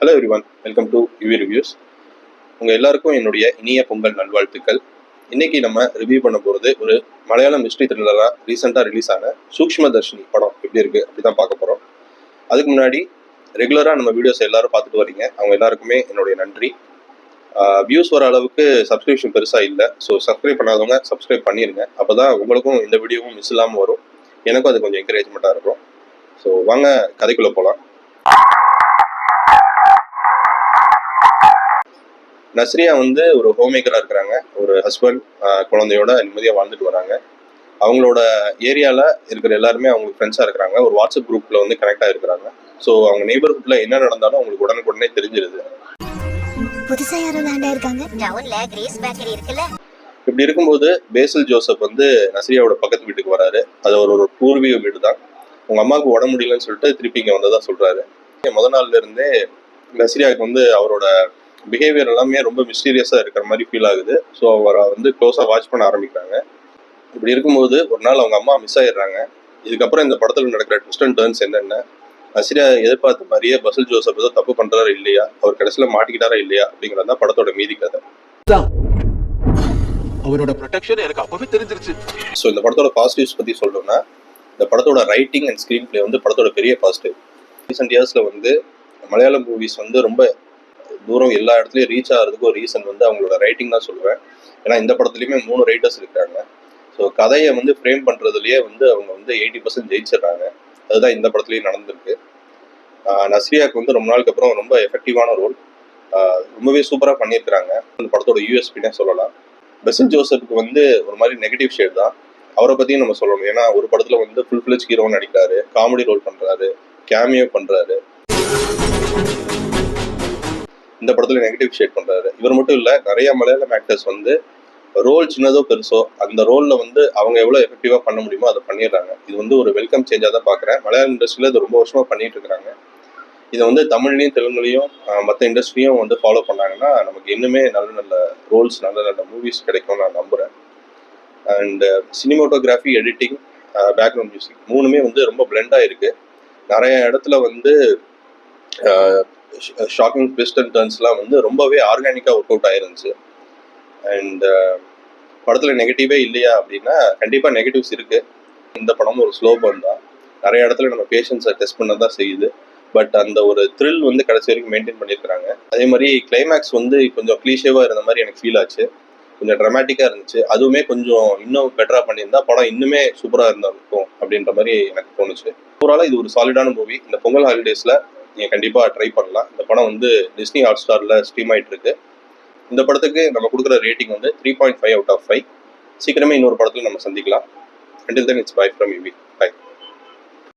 Hello everyone, welcome to UV reviews. உங்கள் எல்லாருக்கும் என்னுடைய இனிய பொங்கல் நல்வாழ்த்துக்கள். இன்றைக்கி நம்ம ரிவ்யூ பண்ண போகிறது ஒரு மலையாளம் மிஸ்ட்ரி த்ரில்லராக ரீசெண்டாக ரிலீஸ் ஆன சூக்ஷ்மதர்ஷினி படம் எப்படி இருக்குது அப்படி தான் பார்க்க போகிறோம். அதுக்கு முன்னாடி ரெகுலராக நம்ம வீடியோஸ் எல்லோரும் பார்த்துட்டு வரீங்க, அவங்க எல்லாருக்குமே என்னுடைய நன்றி. வியூஸ் வர அளவுக்கு சப்ஸ்கிரிப்ஷன் பெருசாக இல்லை, ஸோ சப்ஸ்கிரைப் பண்ணாதவங்க சப்ஸ்கிரைப் பண்ணிடுங்க. அப்போ தான் உங்களுக்கும் இந்த வீடியோவும் மிஸ் இல்லாமல் வரும், எனக்கும் அது கொஞ்சம் என்கரேஜ்மெண்ட்டாக இருக்கும். ஸோ வாங்க கதைக்குள்ளே போகலாம். நஸ்ரியா வந்து ஒரு ஹோம் மேக்கராக இருக்கிறாங்க. ஒரு ஹஸ்பண்ட் குழந்தையோட நிம்மதியாக வாழ்ந்துட்டு வராங்க. அவங்களோட ஏரியாவில் இருக்கிற எல்லாருமே அவங்களுக்கு ஃப்ரெண்ட்ஸாக இருக்கிறாங்க. ஒரு வாட்ஸ்அப் குரூப்பில் வந்து கனெக்ட் ஆகிருக்கிறாங்க. ஸோ அவங்க நெய்பர்ஹுட்டில் என்ன நடந்தாலும் அவங்களுக்கு உடனுக்குடனே தெரிஞ்சிருது. இப்படி இருக்கும்போது பேசில் ஜோசப் வந்து நஸ்ரியாவோட பக்கத்து வீட்டுக்கு வராரு. அது ஒரு பூர்வீக வீடு தான். உங்கள் அம்மாவுக்கு உடம்பு முடியலன்னு சொல்லிட்டு திருப்பி இங்கே வந்ததாக சொல்கிறாரு. முதல் நாள்ல இருந்தே நஸ்ரியாவுக்கு வந்து அவரோட பிஹேவியர் எல்லாமே ரொம்ப மிஸ்டீரியஸாக இருக்கிற மாதிரி ஃபீல் ஆகுது. ஸோ அவரை வந்து க்ளோஸாக வாட்ச் பண்ண ஆரம்பிக்கிறாங்க. இப்படி இருக்கும்போது ஒரு நாள் அவங்க அம்மா மிஸ் ஆயிடுறாங்க. இதுக்கப்புறம் இந்த படத்தில் நடக்கிற ட்விஸ்ட் அண்ட் டர்ன்ஸ் என்னென்ன, நஸ்ரியா எதிர்பார்த்த மாதிரியே பசில் ஜோசப் ஏதோ தப்பு பண்ணுறாரா இல்லையா, அவர் கடைசியில் மாட்டிக்கிட்டாரா இல்லையா அப்படிங்கிறது தான் படத்தோட மீதி கதை. அவரோட ப்ரொடெக்ஷன் எனக்கு அப்பவே தெரிஞ்சிருச்சு. ஸோ இந்த படத்தோட பாசிட்டிவ்ஸ் பற்றி சொல்லணும்னா, இந்த படத்தோட ரைட்டிங் அண்ட் ஸ்க்ரீன் பிளே வந்து படத்தோட பெரிய பாசிட்டிவ். ரீசெண்ட் இயர்ஸில் வந்து மலையாளம் மூவிஸ் வந்து ரொம்ப தூரம் எல்லா இடத்துலையும் ரீச் ஆகிறதுக்கு ஒரு ரீசன் வந்து அவங்களோட ரைட்டிங் தான் சொல்லுவேன். ஏன்னா இந்த படத்துலையுமே 3 ரைட்டர்ஸ் இருக்காங்க. ஸோ கதையை வந்து ஃப்ரேம் பண்ணுறதுலேயே வந்து அவங்க வந்து 80% ஜெயிச்சிடுறாங்க. அதுதான் இந்த படத்துலையும் நடந்திருக்கு. நஸ்ரியாவுக்கு வந்து ரொம்ப நாளுக்கு அப்புறம் ரொம்ப எஃபெக்டிவான ரோல், ரொம்பவே சூப்பராக பண்ணியிருக்கிறாங்க. இந்த படத்தோட யூஎஸ்பின்னே சொல்லலாம். பசில் ஜோசப்புக்கு வந்து ஒரு மாதிரி நெகட்டிவ் ஷேட் தான். அவரை பற்றியும் நம்ம சொல்லணும். ஏன்னா ஒரு படத்தில் வந்து ஃபுல் ஃபிளெஜ் ஹீரோன்னு நடிக்கிறாரு, காமெடி ரோல் பண்ணுறாரு, கேமியோ பண்ணுறாரு. இந்த படத்துல நெகட்டிவ் ஷேட் பண்றாரு. இவர் மட்டும் இல்ல, நிறைய மலையாளம் ஆக்டர்ஸ் வந்து ரோல் சின்னதோ பெருசோ அந்த ரோல்ல வந்து அவங்க எவ்வளவு எஃபெக்டிவா பண்ண முடியுமோ அதை பண்ணிடுறாங்க. இது வந்து ஒரு வெல்கம் சேஞ்சா தான் பாக்குறேன். மலையாள இண்டஸ்ட்ரியில இது ரொம்ப வருஷமா பண்ணிட்டு இருக்காங்க. இதை வந்து தமிழ்லையும் தெலுங்குலையும் மற்ற இண்டஸ்ட்ரியும் வந்து ஃபாலோ பண்ணாங்கன்னா நமக்கு இன்னுமே நல்ல நல்ல ரோல்ஸ், நல்ல நல்ல மூவிஸ் கிடைக்கும் நான் நம்புறேன். And cinematography, editing, background music 3மே வந்து ரொம்ப பிளெண்டா இருக்கு. நிறைய இடத்துல வந்து ஷாக்கிங் ட்விஸ்ட் அண்ட் டர்ன்ஸ்லாம் வந்து ரொம்பவே ஆர்கானிக்காக ஒர்க் அவுட் ஆயிருந்துச்சு. அண்ட் படத்தில் நெகட்டிவே இல்லையா அப்படின்னா கண்டிப்பாக நெகட்டிவ்ஸ் இருக்குது. இந்த படமும் ஒரு ஸ்லோ பர்ன் தான். நிறைய இடத்துல நம்ம பேஷன்ஸை டெஸ்ட் பண்ண தான் செய்யுது. பட் அந்த ஒரு த்ரில் வந்து கடைசி வரைக்கும் மெயின்டைன் பண்ணியிருக்கிறாங்க. அதே மாதிரி கிளைமேக்ஸ் வந்து கொஞ்சம் க்ளீஷேவாக இருந்த மாதிரி எனக்கு ஃபீல் ஆச்சு. கொஞ்சம் ட்ராமேட்டிக்காக இருந்துச்சு. அதுவுமே கொஞ்சம் இன்னும் பெட்டராக பண்ணியிருந்தா படம் இன்னுமே சூப்பராக இருந்திருக்கும் அப்படின்ற மாதிரி எனக்கு தோணுச்சு. ஓவராலாக இது ஒரு சாலிடான மூவி. இந்த பொங்கல் ஹாலிடேஸில் நீங்கள் கண்டிப்பாக ட்ரை பண்ணலாம். இந்த படம் வந்து டிஸ்னி ஹாட்ஸ்டாரில் ஸ்ட்ரீம் ஆகிட்டு இருக்கு. இந்த படத்துக்கு நம்ம கொடுக்குற ரேட்டிங் வந்து 3.5 out of 5. சீக்கிரமே இன்னொரு படத்தில் நம்ம சந்திக்கலாம். Until then, it's bye from UV.